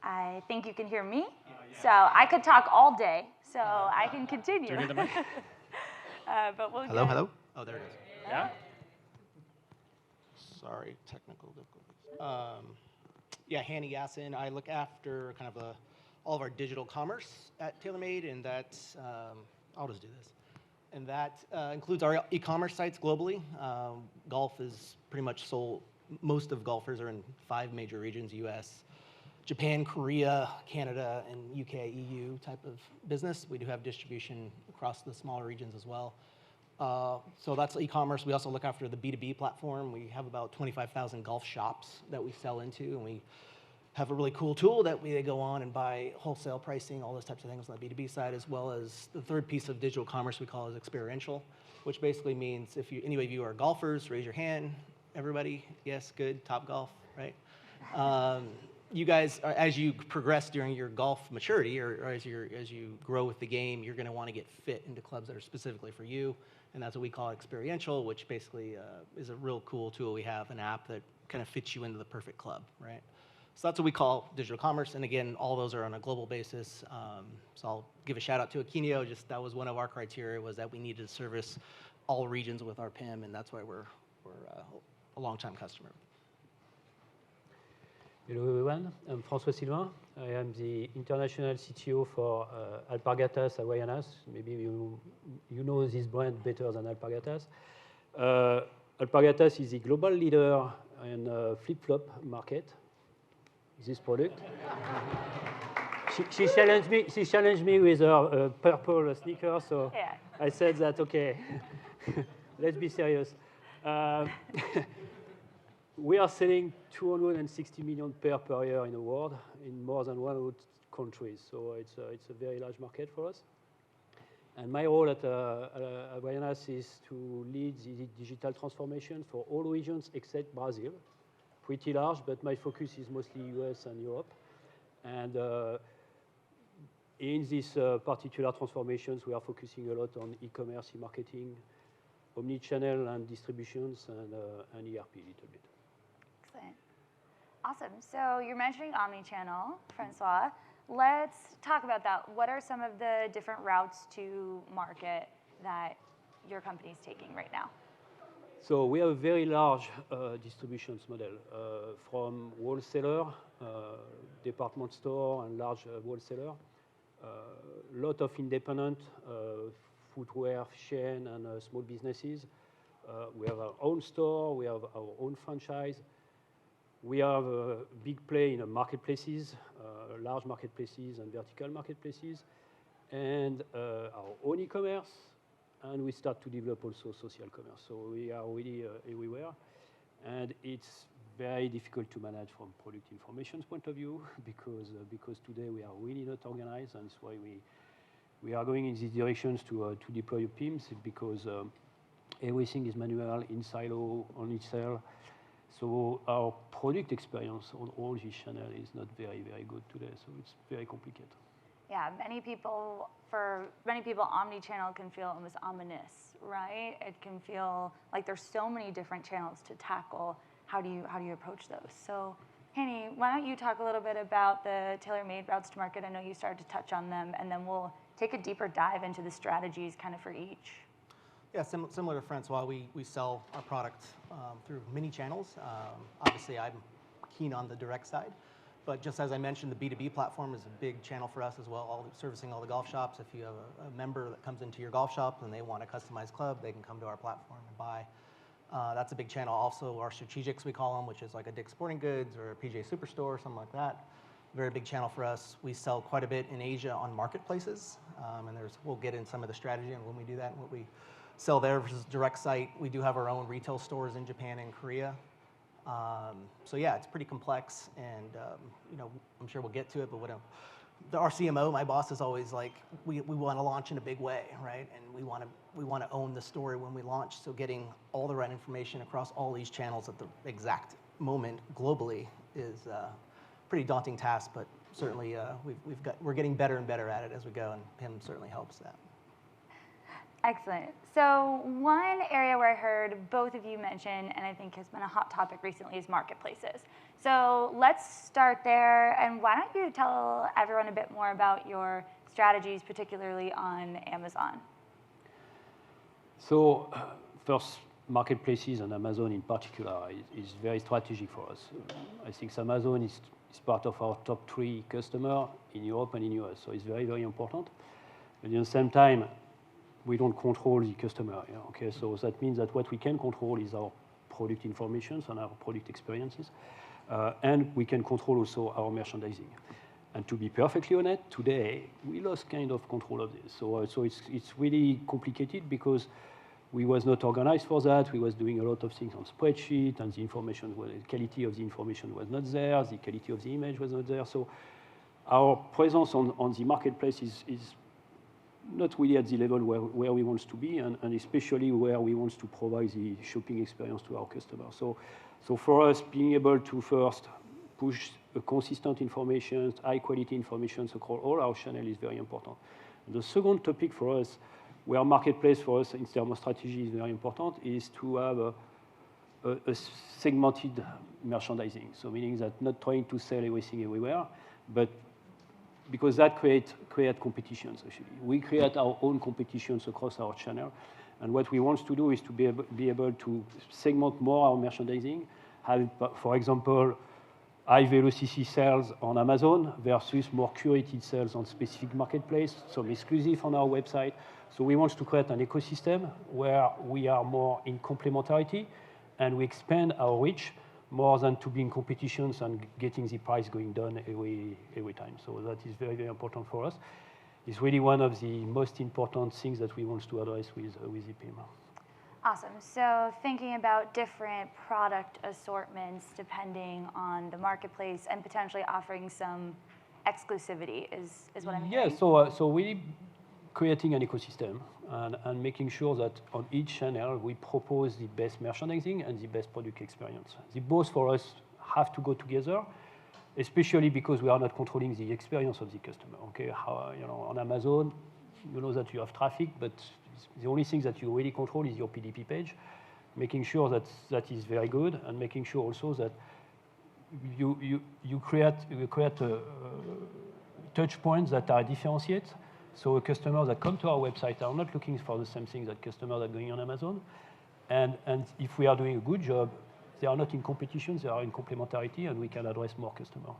I think you can hear me. So I could talk all day, so I can continue. Do you need the mic? But we'll Hello, hello? Oh, there it is. Yeah? Sorry, technical difficulties. Yeah, Hanny Yassin. I look after kind of all of our digital commerce at TaylorMade, and that's, I'll just do this. And that includes our e-commerce sites globally. Golf is pretty much sold, most of golfers are in 5 major regions, US, Japan, Korea, Canada, and UK, EU type of business. We do have distribution across the smaller regions as well. So that's e-commerce. We also look after the B2B platform. We have about 25,000 golf shops that we sell into, and we have a really cool tool that they go on and buy wholesale pricing, all those types of things on the B2B side, as well as the third piece of digital commerce we call is experiential, which basically means if any of you are golfers, raise your hand. Everybody, yes, good, Top Golf, right? You guys, as you progress during your golf maturity, or as you grow with the game, you're going to want to get fit into clubs that are specifically for you, and that's what we call experiential, which basically is a real cool tool. We have an app that kind of fits you into the perfect club, right? So that's what we call digital commerce, and again, all those are on a global basis. So I'll give a shout out to Aquinio. Just that was one of our criteria, was that we needed to service all regions with our PIM, and that's why we're a long-time customer. Hello everyone, I'm François Sylvain. I am the international CTO for Alpargatas Havaianas. Maybe you know this brand better than Alpargatas. Alpargatas is the global leader in flip-flop market. This product. She challenged me with her purple sneaker, so yeah. I said that, okay, let's be serious. We are selling 260 million pairs per year in the world in more than 100 countries. So it's a very large market for us. And my role at Havaianas is to lead the digital transformation for all regions except Brazil. Pretty large, but my focus is mostly US and Europe. And in these particular transformations, we are focusing a lot on e-commerce, e-marketing, Omnichannel and distributions, and ERP a little bit. Excellent. Awesome. So you're mentioning Omnichannel, Francois. Let's talk about that. What are some of the different routes to market that your company is taking right now? So we have a very large distribution model from wholesaler, department store, and large wholesaler. A lot of independent footwear chain and small businesses. We have our own store. We have our own franchise. We have a big play in marketplaces, large marketplaces and vertical marketplaces, and our own e-commerce. And we start to develop also social commerce. So we are really everywhere. And it's very difficult to manage from product information point of view because today we are really not organized, and that's why we are going in these directions to deploy PIMs, because everything is manual, in silo, on each cell. So our product experience on all these channels is not very, very good today. So it's very complicated. Yeah, for many people, omnichannel can feel almost ominous, right? It can feel like there's so many different channels to tackle. How do you approach those? So, Hanny, why don't you talk a little bit about the TaylorMade routes to market? I know you started to touch on them, and then we'll take a deeper dive into the strategies kind of for each. Yeah, similar to Francois, we sell our product through many channels. Obviously, I'm keen on the direct side. But just as I mentioned, the B2B platform is a big channel for us as well, servicing all the golf shops. If you have a member that comes into your golf shop and they want a customized club, they can come to our platform and buy. That's a big channel. Also, our strategics, we call them, which is like a Dick's Sporting Goods or a PJ Superstore, something like that. Very big channel for us. We sell quite a bit in Asia on marketplaces, and we'll get in some of the strategy and when we do that and what we sell there versus direct site. We do have our own retail stores in Japan and Korea. So yeah, it's pretty complex, and I'm sure we'll get to it. But our CMO, my boss, is always like, we want to launch in a big way, right? And we want to own the story when we launch. So getting all the right information across all these channels at the exact moment globally is a pretty daunting task. But certainly, we're getting better and better at it as we go, and PIM certainly helps that. Excellent. So one area where I heard both of you mention, and I think has been a hot topic recently, is marketplaces. So let's start there, and why don't you tell everyone a bit more about your strategies, particularly on Amazon? So first, marketplaces and Amazon in particular is very strategic for us. I think Amazon is part of our top 3 customer in Europe and in US, so it's very, very important. But at the same time, we don't control the customer. Okay, so that means that what we can control is our product information and our product experiences, and we can control also our merchandising. And to be perfectly honest, today we lost kind of control of this. So it's really complicated because we was not organized for that. We was doing a lot of things on spreadsheet, and the quality of the information was not there. The quality of the image was not there. So our presence on the marketplace is not really at the level where we want to be, and especially where we want to provide the shopping experience to our customers. So for us, being able to first push a consistent information, high quality information across all our channels is very important. And the second topic for us, where marketplace for us in terms of strategy is very important, is to have a segmented merchandising. So meaning that not trying to sell everything everywhere, but because that create competitions, actually. We create our own competitions across our channel. And what we want to do is to be able to segment more our merchandising, have, for example, high velocity sales on Amazon versus more curated sales on specific marketplace, some exclusive on our website. So we want to create an ecosystem where we are more in complementarity and we expand our reach more than to be in competitions and getting the price going down every time. So that is very, very important for us. It's really one of the most important things that we want to address with EPIM. Awesome. So thinking about different product assortments depending on the marketplace and potentially offering some exclusivity is what I'm hearing. Yeah, so we creating an ecosystem and making sure that on each channel we propose the best merchandising and the best product experience. The both for us have to go together, especially because we are not controlling the experience of the customer. Okay, on Amazon, you know that you have traffic, but the only thing that you really control is your PDP page, making sure that that is very good, and making sure also that you create touch points that are differentiated. So a customer that come to our website are not looking for the same thing that customers are going on Amazon. And if we are doing a good job, they are not in competition, they are in complementarity, and we can address more customers.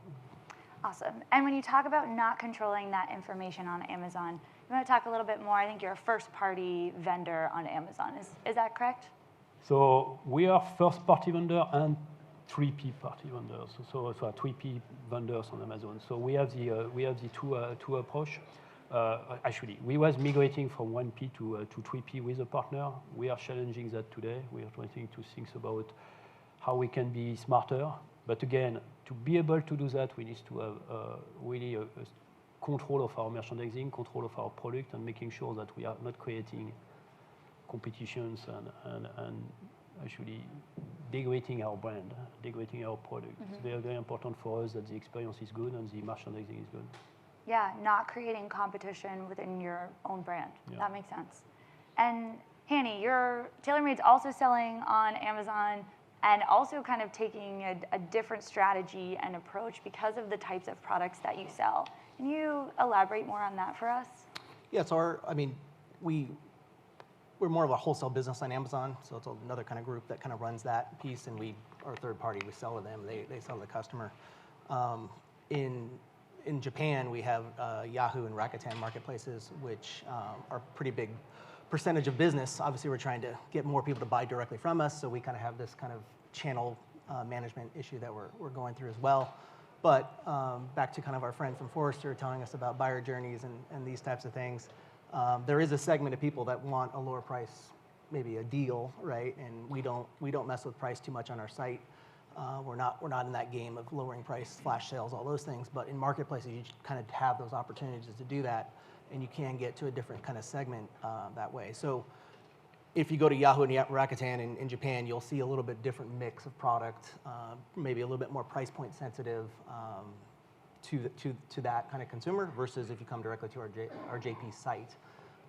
Awesome. And when you talk about not controlling that information on Amazon, you want to talk a little bit more. I think you're a first-party vendor on Amazon. Is that correct? So we are first-party vendor and 3P party vendors. So 3P vendors on Amazon. So we have the two approach. Actually, we was migrating from 1P to 3P with a partner. We are challenging that today. We are trying to think about how we can be smarter. But again, to be able to do that, we need to have really a control of our merchandising, control of our product, and making sure that we are not creating competitions and actually degrading our brand, degrading our product. Mm-hmm. It's very, very important for us that the experience is good and the merchandising is good. Yeah, not creating competition within your own brand. Yeah. That makes sense. And Hanny, your TaylorMade's also selling on Amazon and also kind of taking a different strategy and approach because of the types of products that you sell. Can you elaborate more on that for us? Yeah, so we're more of a wholesale business on Amazon, so it's another kind of group that kind of runs that piece, and our third party, we sell to them, they sell to the customer. In Japan, we have Yahoo and Rakuten marketplaces, which are pretty big percentage of business. Obviously, we're trying to get more people to buy directly from us, so we kind of have this kind of channel management issue that we're going through as well. But back to kind of our friend from Forrester telling us about buyer journeys and these types of things, there is a segment of people that want a lower price, maybe a deal, right? And we don't mess with price too much on our site. We're not in that game of lowering price, flash sales, all those things. But in marketplaces, you kind of have those opportunities to do that, and you can get to a different kind of segment that way. So if you go to Yahoo and Rakuten in Japan, you'll see a little bit different mix of product, maybe a little bit more price point sensitive to that kind of consumer versus if you come directly to our JP site.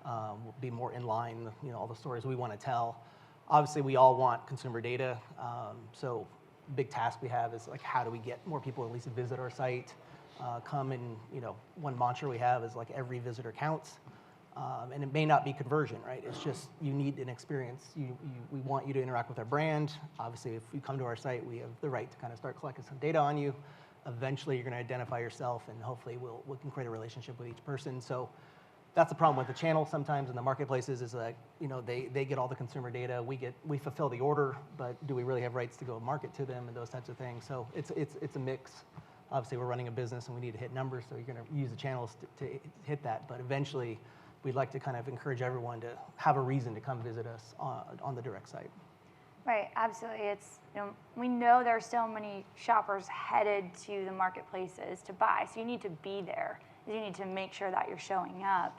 We'll be more in line, all the stories we want to tell. Obviously, we all want consumer data. So big task we have is like, how do we get more people to at least visit our site? Come and, one mantra we have is like every visitor counts. And it may not be conversion, right? It's just you need an experience. We want you to interact with our brand. Obviously, if you come to our site, we have the right to kind of start collecting some data on you. Eventually, you're going to identify yourself, and hopefully, we can create a relationship with each person. So that's the problem with the channel sometimes in the marketplaces is like, they get all the consumer data. We fulfill the order, but do we really have rights to go market to them and those types of things? So it's a mix. Obviously, we're running a business and we need to hit numbers, so you're going to use the channels to hit that. But eventually, we'd like to kind of encourage everyone to have a reason to come visit us on the direct site. Right, absolutely. It's, we know there's so many shoppers headed to the marketplaces to buy, so you need to be there. You need to make sure that you're showing up.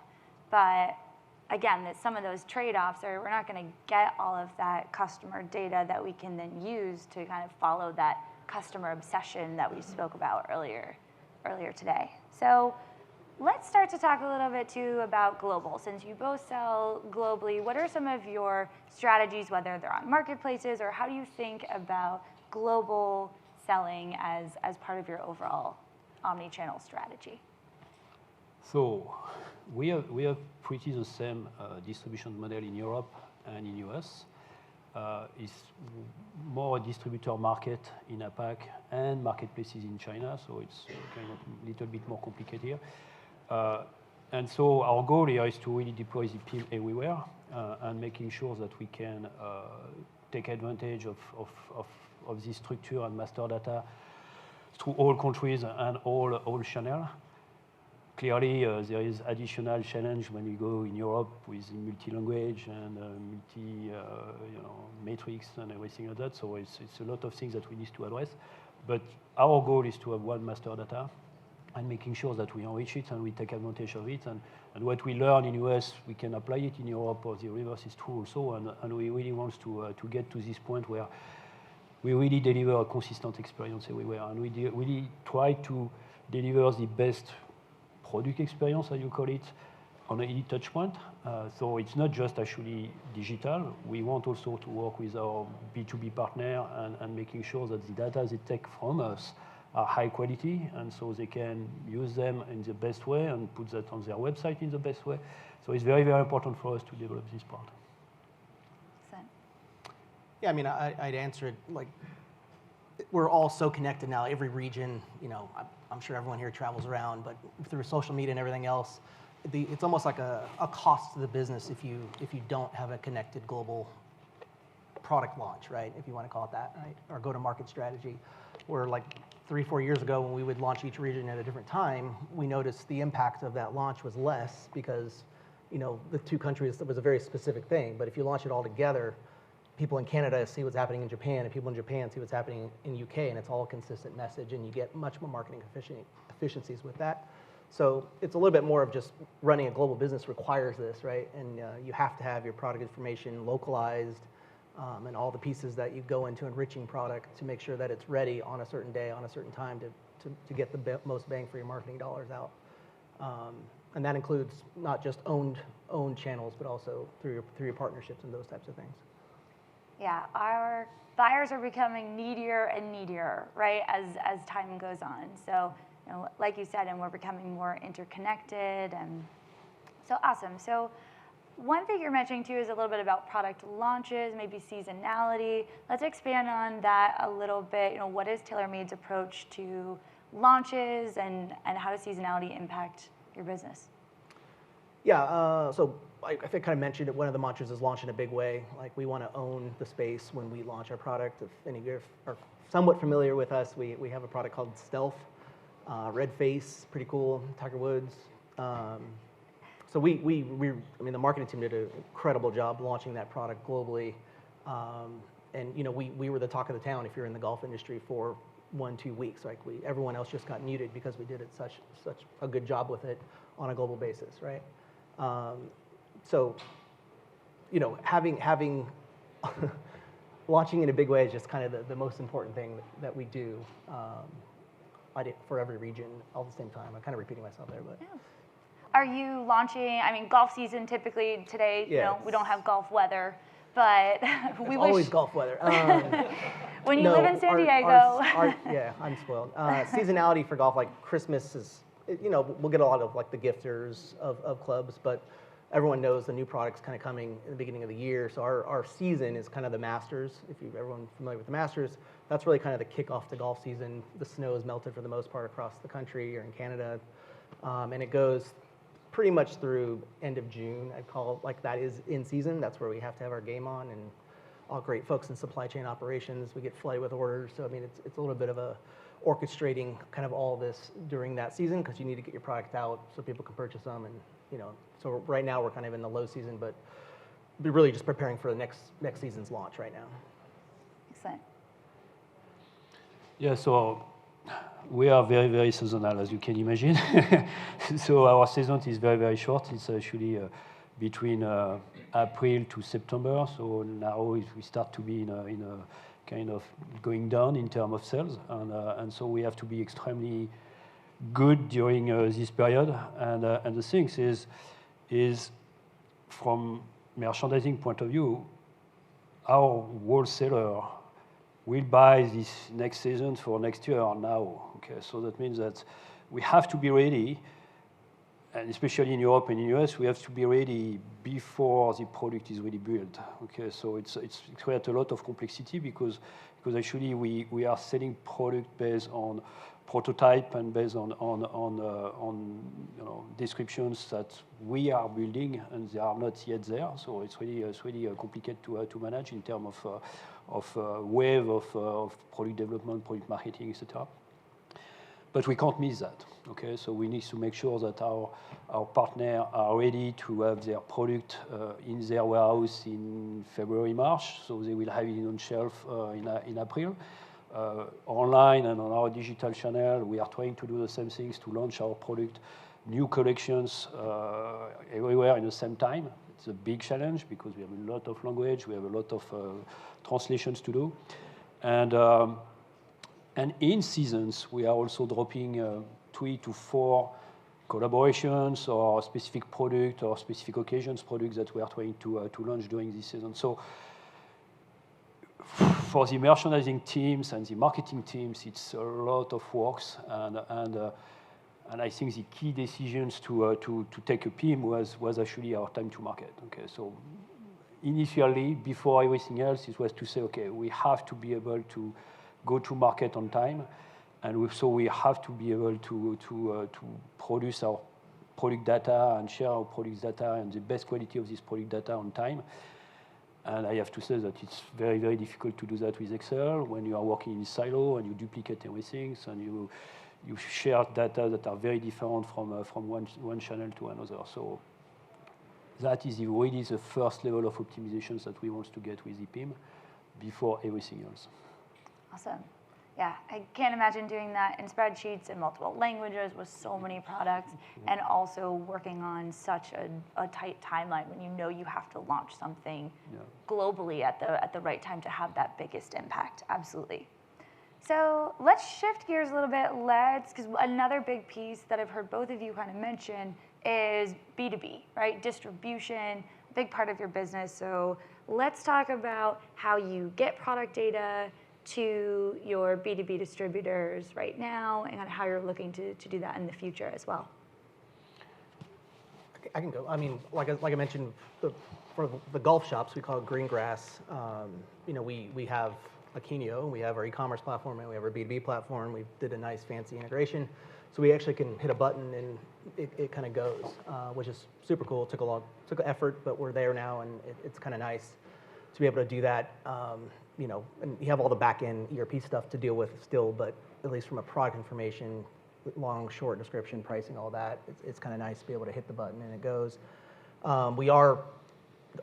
But again, that some of those trade-offs are we're not going to get all of that customer data that we can then use to kind of follow that customer obsession that we spoke about earlier today. So let's start to talk a little bit too about global. Since you both sell globally, what are some of your strategies, whether they're on marketplaces, or how do you think about global selling as part of your overall omni-channel strategy? So we have pretty the same distribution model in Europe and in US. It's more a distributor market in APAC and marketplaces in China, so it's kind of a little bit more complicated here. And so our goal here is to really deploy the PIM everywhere and making sure that we can take advantage of this structure and master data through all countries and all channels. Clearly, there is additional challenge when you go in Europe with multi-language and metrics and everything like that. So it's a lot of things that we need to address. But our goal is to have one master data and making sure that we enrich it and we take advantage of it. And what we learn in US, we can apply it in Europe, or the reverse is true also. And we really want to get to this point where we really deliver a consistent experience everywhere. And we really try to deliver the best product experience, as you call it, on any touch point. So it's not just actually digital. We want also to work with our B2B partner and making sure that the data they take from us are high quality, and so they can use them in the best way and put that on their website in the best way. So it's very, very important for us to develop this part. Excellent. Yeah, I mean, I'd answer it like, we're all so connected now. Every region, I'm sure everyone here travels around, but through social media and everything else, it's almost like a cost to the business if you don't have a connected global product launch, right? If you want to call it that, right? Or go-to-market strategy. Where like 3-4 years ago, when we would launch each region at a different time, we noticed the impact of that launch was less because, the two countries, it was a very specific thing. But if you launch it all together, people in Canada see what's happening in Japan, and people in Japan see what's happening in UK, and it's all a consistent message, and you get much more marketing efficiencies with that. So it's a little bit more of just running a global business requires this, right? And you have to have your product information localized, and all the pieces that you go into enriching product to make sure that it's ready on a certain day, on a certain time to get the most bang for your marketing dollars out. And that includes not just owned channels, but also through your partnerships and those types of things. Yeah, our buyers are becoming needier and needier, right, as time goes on. So, like you said, and we're becoming more interconnected, and so awesome. So one thing you're mentioning too is a little bit about product launches, maybe seasonality. Let's expand on that a little bit. What is TaylorMade's approach to launches, and how does seasonality impact your business? Yeah, so I think I kind of mentioned it. One of the mantras is launch in a big way. Like, we want to own the space when we launch our product. If any of you are somewhat familiar with us, we have a product called Stealth, red face, pretty cool, Tiger Woods. So I mean, the marketing team did an incredible job launching that product globally. And we were the talk of the town if you're in the golf industry for 1-2 weeks. Like, everyone else just got muted because we did it such a good job with it on a global basis, right? So, having launching in a big way is just kind of the most important thing that we do. I did for every region all at the same time. I'm kind of repeating myself there, but. Yeah. are you launching, I mean, golf season typically today, you Yeah, know, we don't have golf weather, but we wish. Always golf weather. When you No, live in San Diego. Yeah, I'm spoiled. Seasonality for golf, like Christmas is, you know, we'll get a lot of like the gifters of clubs, but everyone knows the new product's kind of coming in the beginning of the year. So our season is kind of the Masters. If everyone familiar with the Masters, that's really kind of the kickoff to golf season. The snow is melted for the most part across the country or in Canada, and it goes pretty much through end of June. I'd call it like that is in season. That's where we have to have our game on, and all great folks in supply chain operations. We get flooded with orders. So I mean, it's a little bit of a orchestrating kind of all this during that season because you need to get your product out so people can purchase them. And you know, so right now we're kind of in the low season, but we're really just preparing for the next season's launch right now. Excellent. Yeah, so we are very, very seasonal, as you can imagine. So our season is very, very short. It's actually between April to September. So now we start to be in a kind of going down in terms of sales. And so we have to be extremely good during this period. And the thing is from merchandising point of view, our wholesaler will buy this next season for next year now. Okay, so that means that we have to be ready, and especially in Europe and in the US, we have to be ready before the product is really built. Okay, so it creates a lot of complexity because actually we are selling product based on prototype and based on you know, descriptions that we are building and they are not yet there. So it's really complicated to manage in terms of wave of product development, product marketing, etc. But we can't miss that. Okay, so we need to make sure that our partners are ready to have their product in their warehouse in February, March, so they will have it on shelf in April. Online and on our digital channel, we are trying to do the same things to launch our product, new collections everywhere in the same time. It's a big challenge because we have a lot of language, we have a lot of translations to do. And in seasons, we are also dropping 3 to 4 collaborations or specific product or specific occasions products that we are trying to launch during this season. So for the merchandising teams and the marketing teams, it's a lot of works, and I think the key decisions to take a PIM was actually our time to market. Okay, so initially, before everything else, it was to say, okay, we have to be able to go to market on time, and so we have to be able to produce our product data and share our product data and the best quality of this product data on time. And I have to say that it's very, very difficult to do that with Excel when you are working in silo and you duplicate everything, and you share data that are very different from one channel to another. So that is really the first level of optimizations that we want to get with EPIM before everything else. Awesome. Yeah, I can't imagine doing that in spreadsheets in multiple languages with so many products, and also working on such a tight timeline when you know you have to launch something globally at the right time to have that biggest impact. Absolutely. So let's shift gears a little bit. Because another big piece that I've heard both of you kind of mention is B2B, right? Distribution, big part of your business. So let's talk about how you get product data to your B2B distributors right now, and how you're looking to do that in the future as well. I can go. I mean, like I mentioned, for the golf shops, we call it green grass. You know, we have Akinio, we have our e-commerce platform, and we have our B2B platform. We did a nice fancy integration. So we actually can hit a button and it kind of goes, which is super cool. It took effort, but we're there now, and it's kind of nice to be able to do that. You know, and you have all the back-end ERP stuff to deal with still, but at least from a product information, long, short description, pricing, all that, it's kind of nice to be able to hit the button and it goes. We are,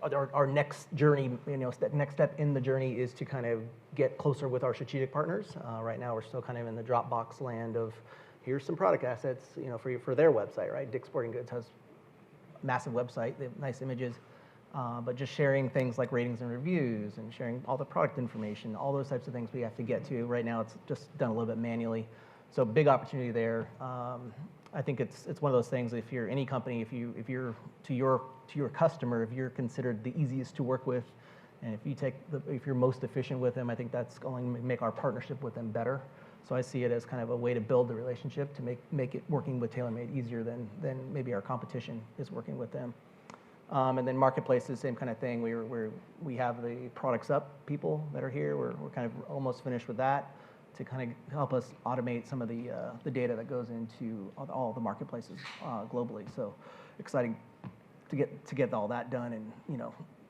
our next journey, you know, next step in the journey is to kind of get closer with our strategic partners. Right now, we're still kind of in the Dropbox land of, here's some product assets, you know, for their website, right? Dick's Sporting Goods has a massive website, they have nice images. But just sharing things like ratings and reviews and sharing all the product information, all those types of things we have to get to. Right now, it's just done a little bit manually. So big opportunity there. I think it's one of those things. If you're any company, if you're to your customer, if you're considered the easiest to work with, and if you're most efficient with them, I think that's going to make our partnership with them better. So I see it as kind of a way to build the relationship to make it working with TaylorMade easier than maybe our competition is working with them. And then marketplaces, same kind of thing. We have the products up people that are here. We're kind of almost finished with that to kind of help us automate some of the data that goes into all the marketplaces globally. So exciting to get all that done, and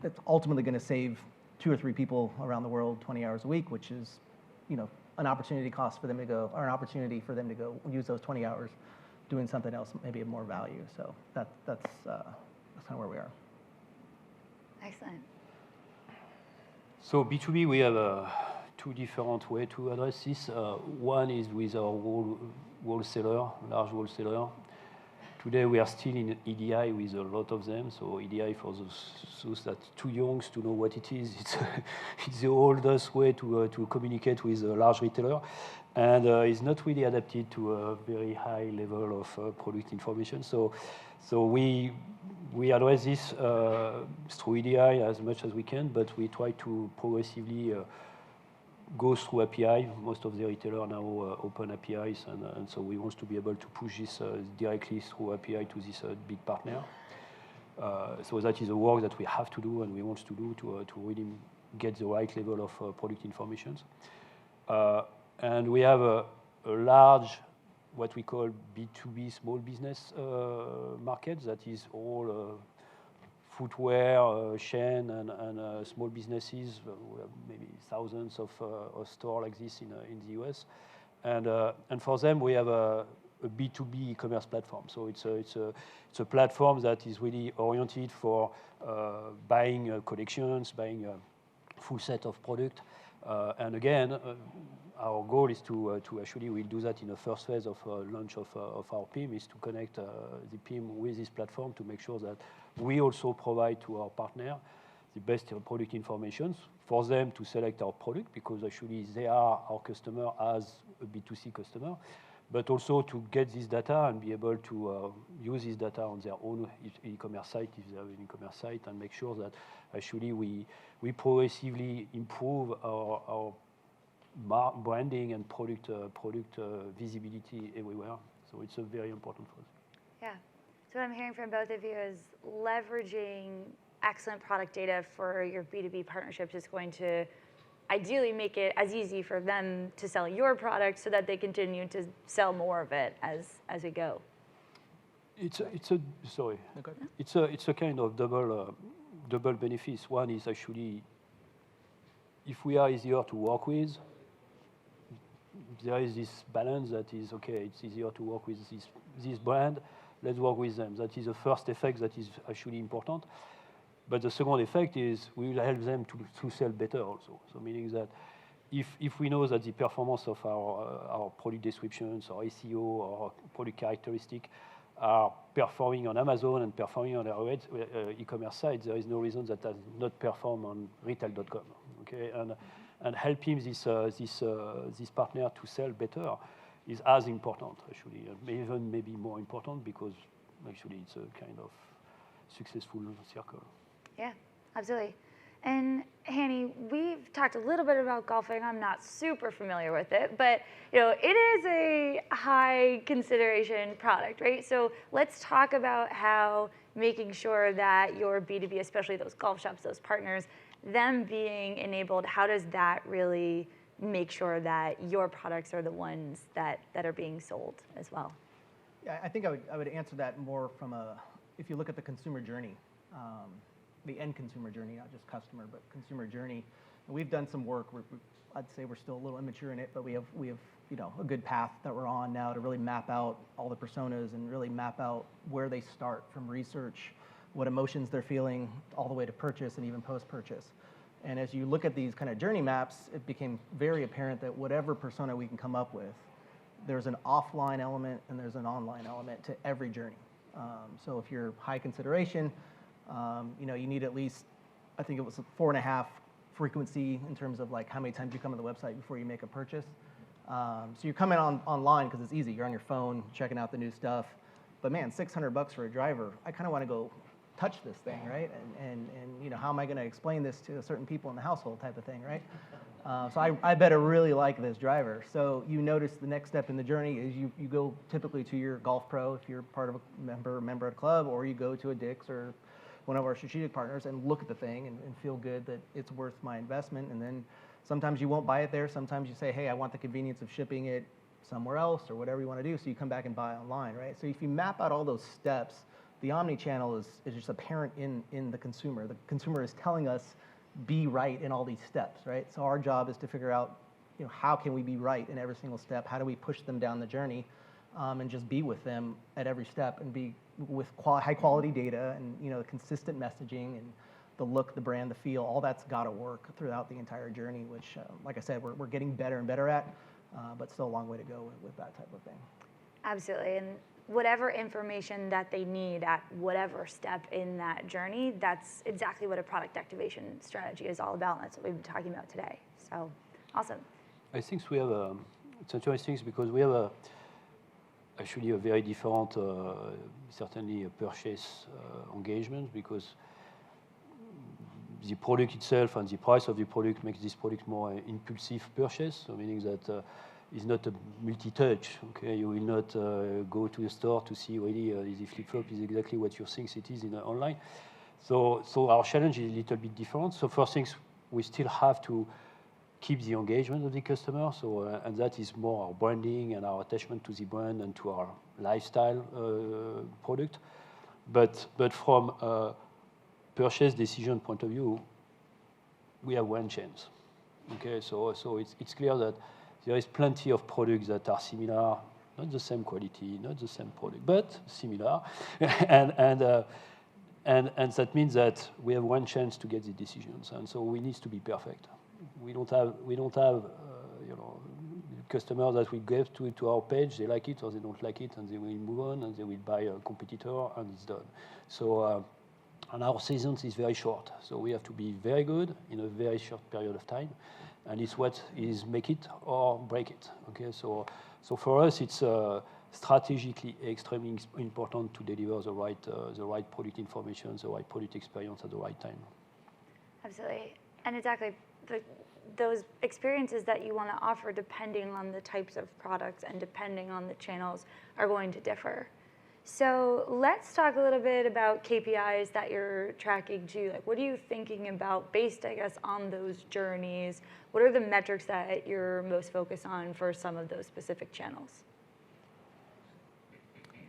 it's ultimately going to save 2 or 3 people around the world 20 hours a week, which is an opportunity cost for them to go, or an opportunity for them to go use those 20 hours doing something else, maybe of more value. So that's kind of where we are. Excellent. So B2B, we have 2 different ways to address this. One is with our wholesaler, large wholesaler. Today we are still in EDI with a lot of them. So EDI, for those that too young to know what it is, it's the oldest way to communicate with a large retailer, and it's not really adapted to a very high level of product information. So we address this through EDI as much as we can, but we try to progressively go through API. Most of the retailers now open APIs, and so we want to be able to push this directly through API to this big partner. So that is a work that we have to do and we want to do to really get the right level of product information. And we have a large, what we call B2B small business market that is all footwear chain and small businesses. We have maybe thousands of stores like this in the US, and for them we have a B2B e-commerce platform. So it's a platform that is really oriented for buying collections, buying a full set of product, and again. Our goal is to actually, we'll do that in the first phase of launch of our PIM, is to connect the PIM with this platform to make sure that we also provide to our partner the best product information for them to select our product, because actually they are our customer as a B2C customer, but also to get this data and be able to use this data on their own e-commerce site, if they have an e-commerce site, and make sure that actually we progressively improve our branding and product visibility everywhere. So it's very important for us. Yeah. So what I'm hearing from both of you is leveraging excellent product data for your B2B partnerships is going to ideally make it as easy for them to sell your product so that they continue to sell more of it as we go. It's a kind of double benefits. One is actually, if we are easier to work with, there is this balance that is, okay, it's easier to work with this brand, let's work with them. That is the first effect that is actually important. But the second effect is we will help them to sell better also. So meaning that if we know that the performance of our product descriptions or SEO or product characteristic are performing on Amazon and performing on our e-commerce site, there is no reason that does not perform on retail.com. Okay, and helping this partner to sell better is as important, actually, even maybe more important, because actually it's a kind of successful circle. Yeah, absolutely. And Hanny, we've talked a little bit about golfing. I'm not super familiar with it, but it is a high consideration product, right? So let's talk about how making sure that your B2B, especially those golf shops, those partners, them being enabled, how does that really make sure that your products are the ones that are being sold as well? Yeah, I think I would answer that more from if you look at the consumer journey, the end consumer journey, not just customer, but consumer journey. And we've done some work. I'd say we're still a little immature in it, but we have a good path that we're on now to really map out all the personas and really map out where they start from research, what emotions they're feeling, all the way to purchase and even post-purchase. And as you look at these kind of journey maps, it became very apparent that whatever persona we can come up with, there's an offline element and there's an online element to every journey. So if you're high consideration, you need at least, I think it was 4.5 frequency in terms of like how many times you come to the website before you make a purchase. So you're coming online because it's easy. You're on your phone, checking out the new stuff. But man, $600 for a driver, I kind of want to go touch this thing, right? And you know, how am I going to explain this to certain people in the household type of thing, right? So I better really like this driver. So you notice the next step in the journey is you go typically to your golf pro if you're part of a member at a club, or you go to a Dick's or one of our strategic partners and look at the thing and feel good that it's worth my investment. And then sometimes you won't buy it there. Sometimes you say, hey, I want the convenience of shipping it somewhere else or whatever you want to do. So you come back and buy online, right? So if you map out all those steps, the omni-channel is just apparent in the consumer. The consumer is telling us be right in all these steps, right? So our job is to figure out, you know, how can we be right in every single step? How do we push them down the journey, and just be with them at every step and be with high quality data and, you know, consistent messaging and the look, the brand, the feel, all that's got to work throughout the entire journey, which, like I said, we're getting better and better at, but still a long way to go with that type of thing. Absolutely, and whatever information that they need at whatever step in that journey, that's exactly what a product activation strategy is all about. That's what we've been talking about today. So, awesome. I think we have it's interesting because we have actually a very different, certainly a purchase engagement, because the product itself and the price of the product makes this product more impulsive purchase, so meaning that it's not a multi-touch, okay? You will not go to the store to see really the flip-flop is exactly what you think it is in online. So our challenge is a little bit different. So first things, we still have to keep the engagement of the customer, so and that is more our branding and our attachment to the brand and to our lifestyle product. But from a purchase decision point of view, we have one chance. Okay, so it's clear that there is plenty of products that are similar, not the same quality, not the same product, but similar, and that means that we have one chance to get the decisions, and so we need to be perfect. We don't have you know, customers that we give to our page, they like it or they don't like it, and they will move on and they will buy a competitor and it's done. So and our seasons is very short, so we have to be very good in a very short period of time. And it's what is make it or break it. Okay, so for us, it's strategically extremely important to deliver the right product information, the right product experience at the right time. Absolutely, and exactly those experiences that you want to offer, depending on the types of products and depending on the channels, are going to differ. So let's talk a little bit about KPIs that you're tracking too. Like, what are you thinking about based, I guess, on those journeys? What are the metrics that you're most focused on for some of those specific channels?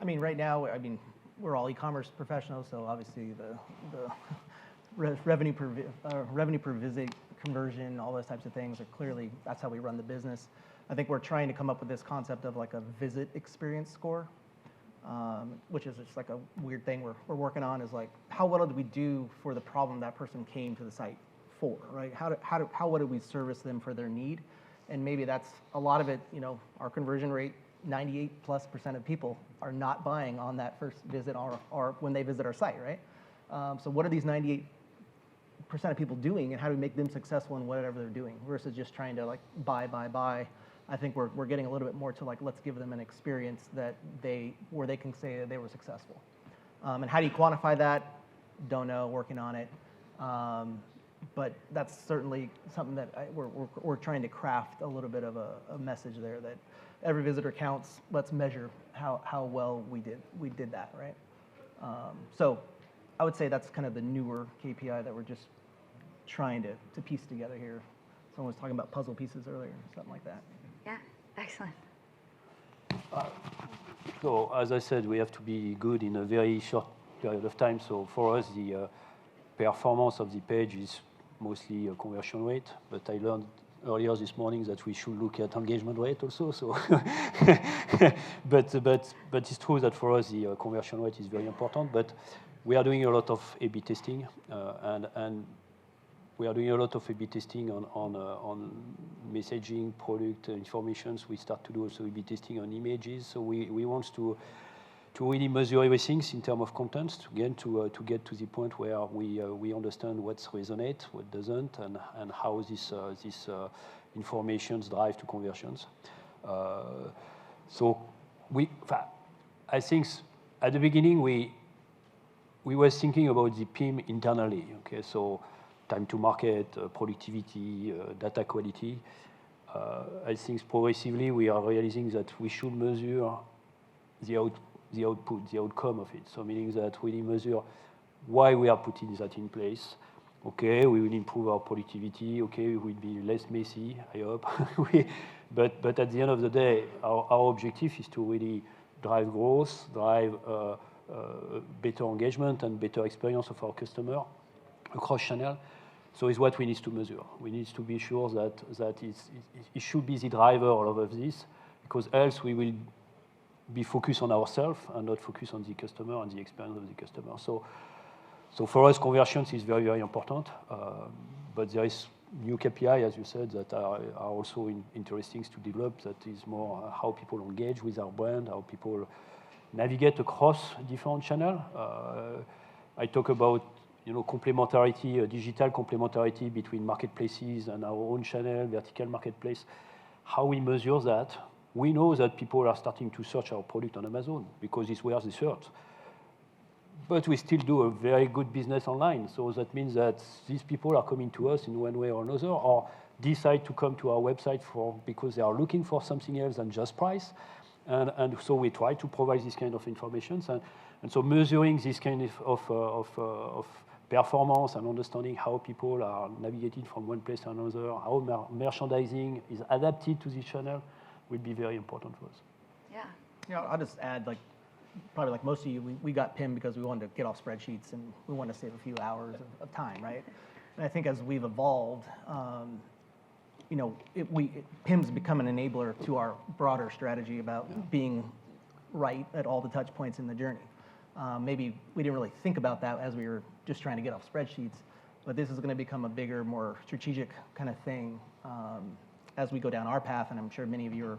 I mean, right now, I mean, we're all e-commerce professionals, so obviously the revenue per visit, conversion, all those types of things are clearly, that's how we run the business. I think we're trying to come up with this concept of like a visit experience score. Which is just like a weird thing we're working on, is like, how well did we do for the problem that person came to the site for, right? How well did we service them for their need? And maybe that's a lot of it, you know, our conversion rate, 98+% of people are not buying on that first visit or when they visit our site, right? So what are these 98% of people doing, and how do we make them successful in whatever they're doing versus just trying to like buy. I think we're getting a little bit more to like, let's give them an experience that where they can say that they were successful. And how do you quantify that? Don't know, working on it. But that's certainly something that we're trying to craft a little bit of a message there, that every visitor counts. Let's measure how well we did that, right? So I would say that's kind of the newer KPI that we're just trying to piece together here. Someone was talking about puzzle pieces earlier, something like that. Yeah, excellent. So as I said, we have to be good in a very short period of time. So for us, the performance of the page is mostly a conversion rate. But I learned earlier this morning that we should look at engagement rate also. So, but it's true that for us the conversion rate is very important. But we are doing a lot of A/B testing, and we are doing a lot of A/B testing on messaging, product informations. We start to do also A/B testing on images. So we want to really measure everything in terms of content, again, to get to the point where we understand what resonates, what doesn't, and how this information drive to conversions. So I think at the beginning we were thinking about the PIM internally. Okay, so time to market, productivity, data quality. I think progressively we are realizing that we should measure the output, the outcome of it. So meaning that we measure why we are putting that in place. Okay, we will improve our productivity. Okay, we will be less messy, I hope. But at the end of the day, our objective is to really drive growth, drive better engagement and better experience of our customer across channel. So it's what we need to measure. We need to be sure that it should be the driver of this, because else we will be focused on ourselves and not focus on the customer and the experience of the customer. So for us, conversions is very, very important. But there is new KPI, as you said, that are also interesting to develop. That is more how people engage with our brand, how people navigate across different channels. I talk about complementarity, digital complementarity between marketplaces and our own channel, vertical marketplace. How we measure that? We know that people are starting to search our product on Amazon because it's where they search. But we still do a very good business online. So that means that these people are coming to us in one way or another, or decide to come to our website because they are looking for something else than just price. And so we try to provide this kind of information. And so measuring this kind of performance and understanding how people are navigating from one place to another, how merchandising is adapted to this channel will be very important for us. Yeah. I'll just add, probably like most of you, we got PIM because we wanted to get off spreadsheets and we wanted to save a few hours of time, right? And I think as we've evolved, PIM's become an enabler to our broader strategy about being right at all the touch points in the journey. Maybe we didn't really think about that as we were just trying to get off spreadsheets, but this is going to become a bigger, more strategic kind of thing as we go down our path, and I'm sure many of you are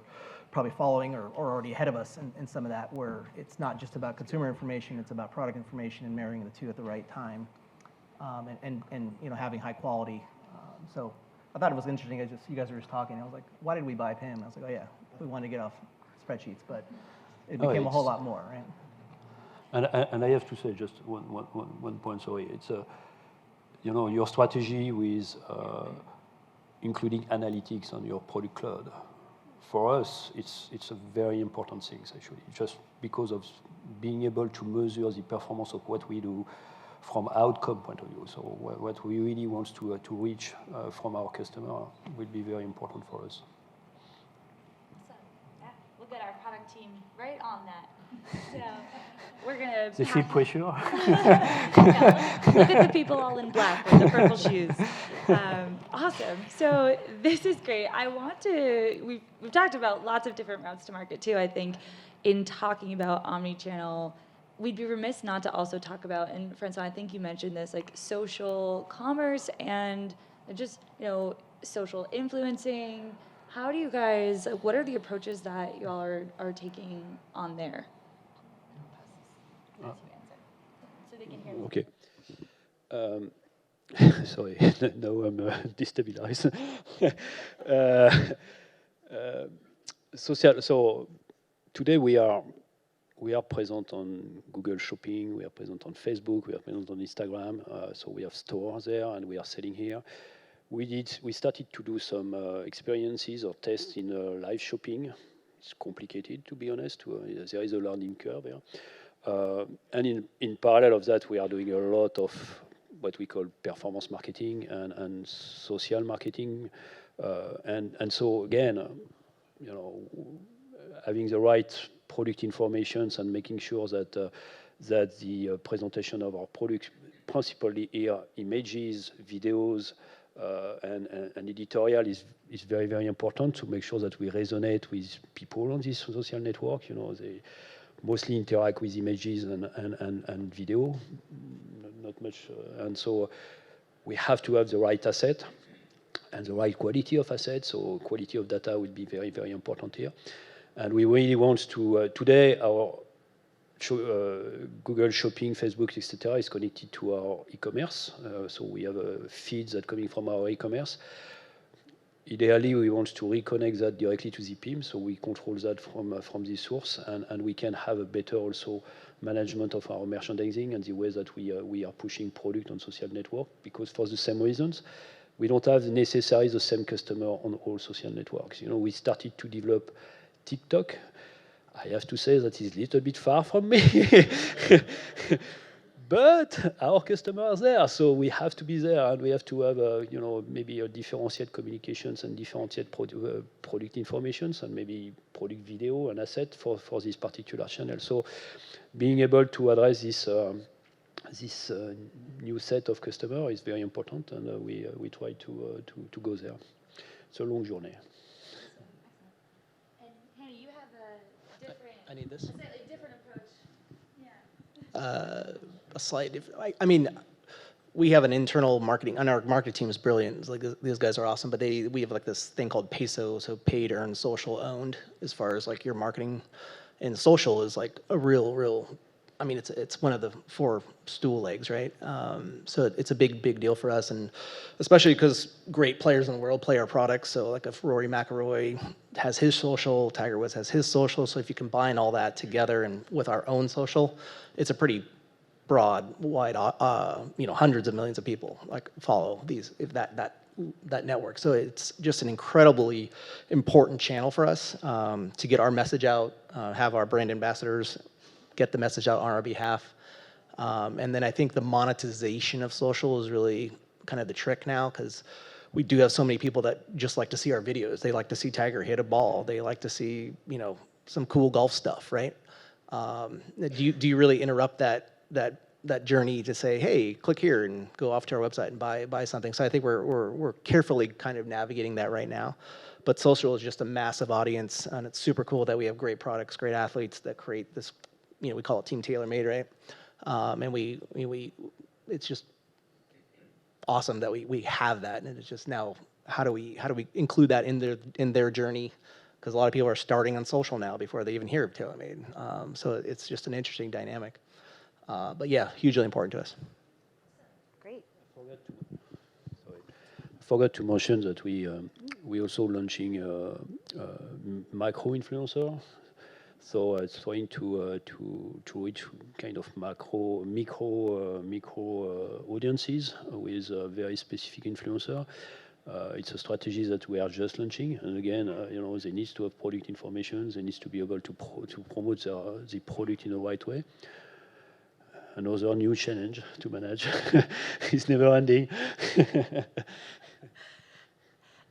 probably following or already ahead of us in some of that, where it's not just about consumer information, it's about product information and marrying the two at the right time, and having high quality. So I thought it was interesting. You guys were just talking. I was like, why did we buy PIM? I was like, oh yeah, we wanted to get off spreadsheets, but it became a whole lot more, right? And I have to say just one point. Sorry, it's your strategy with including analytics on your product cloud. For us, it's a very important thing actually, just because of being able to measure the performance of what we do from outcome point of view. So what we really want to reach from our customer will be very important for us. Awesome. Yeah, we'll get our product team right on that. So we're gonna. They feel pressure. Yeah, look at the people all in black with the purple shoes. Awesome. So this is great. We've talked about lots of different routes to market too. I think in talking about omnichannel, we'd be remiss not to also talk about, and Francois, I think you mentioned this, like social commerce and just social influencing. How do you guys? What are the approaches that y'all are taking on there? So they can hear me. Okay. Sorry, now I'm destabilized. So today we are present on Google Shopping, we are present on Facebook, we are present on Instagram. So we have stores there, and we are selling here. We started to do some experiences or tests in live shopping. It's complicated, to be honest. There is a learning curve there. And in parallel of that, we are doing a lot of what we call performance marketing and social marketing. And so again, having the right product information and making sure that the presentation of our product, principally here, images, videos, and editorial is very, very important to make sure that we resonate with people on this social network. They mostly interact with images and video, not much. And so we have to have the right asset and the right quality of assets. So quality of data would be very, very important here. And we really want to, today, our Google Shopping, Facebook, etc. is connected to our e-commerce. So we have feeds that coming from our e-commerce. ideally, we want to reconnect that directly to the PIM, so we control that from the source, and we can have a better also management of our merchandising and the way that we are pushing product on social network, because for the same reasons, we don't have necessarily the same customer on all social networks. You know, we started to develop TikTok. I have to say that is a little bit far from me. But our customers are there, so we have to be there, and we have to have, you know, maybe a differentiate communications and differentiate product informations, and maybe product video and asset for this particular channel. So, being able to address this new set of customer is very important, and we try to go there. It's a long journey. And Hanny, you have a different, I need this. a slightly different approach. Yeah. A slight different. I mean, we have an internal marketing, and our marketing team is brilliant. It's like these guys are awesome, but we have like this thing called PESO, so paid, earned, social, owned, as far as like your marketing, and social is like a real. I mean, it's one of the 4 stool legs, right? So it's a big deal for us, and especially because great players in the world play our products. So like if Rory McIlroy has his social, Tiger Woods has his social. So if you combine all that together and with our own social, it's a pretty broad, wide, you know, hundreds of millions of people like follow that network. So it's just an incredibly important channel for us to get our message out, have our brand ambassadors get the message out on our behalf. And then I think the monetization of social is really kind of the trick now, because we do have so many people that just like to see our videos. They like to see Tiger hit a ball. They like to see, you know, some cool golf stuff, right? Do you really interrupt that journey to say, hey, click here and go off to our website and buy something? So I think we're carefully kind of navigating that right now. But social is just a massive audience, and it's super cool that we have great products, great athletes that create this, you know, we call it Team TaylorMade, right? And we it's just awesome that we have that, and it's just now how do we include that in their journey? Because a lot of people are starting on social now before they even hear of TaylorMade. So it's just an interesting dynamic. But yeah, hugely important to us. Great. I forgot to mention that we also launching micro influencer. So it's trying to reach kind of micro audiences with a very specific influencer. It's a strategy that we are just launching, and again, you know, they need to have product information. They need to be able to promote the product in the right way. Another new challenge to manage. It's never ending.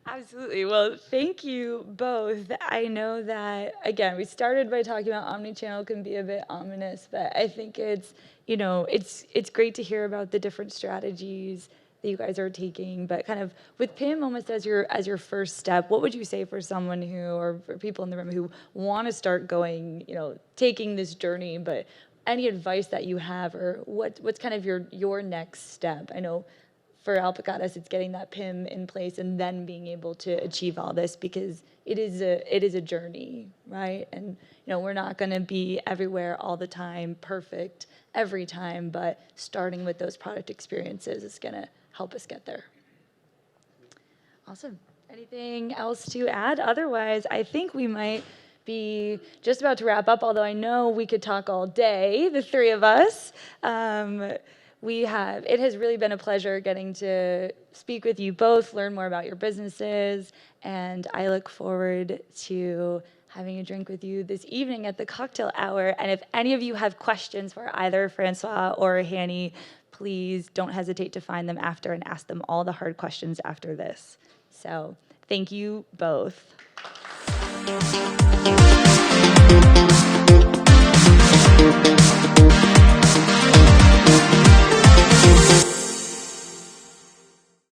Absolutely. Well, thank you both. I know that, again, we started by talking about omnichannel can be a bit ominous, but I think it's, you know, it's great to hear about the different strategies that you guys are taking, but kind of with PIM almost as your first step, what would you say for someone who, or for people in the room who want to start going, you know, taking this journey, but any advice that you have, or what's kind of your next step? I know for Alpargatas, it's getting that PIM in place and then being able to achieve all this, because it is a journey, right? And you know, we're not going to be everywhere all the time, perfect every time, but starting with those product experiences is going to help us get there. Awesome. Anything else to add? Otherwise, I think we might be just about to wrap up, although I know we could talk all day, the 3 of us. It has really been a pleasure getting to speak with you both, learn more about your businesses, and I look forward to having a drink with you this evening at the cocktail hour. And if any of you have questions for either Francois or Hanny, please don't hesitate to find them after and ask them all the hard questions after this. So thank you both.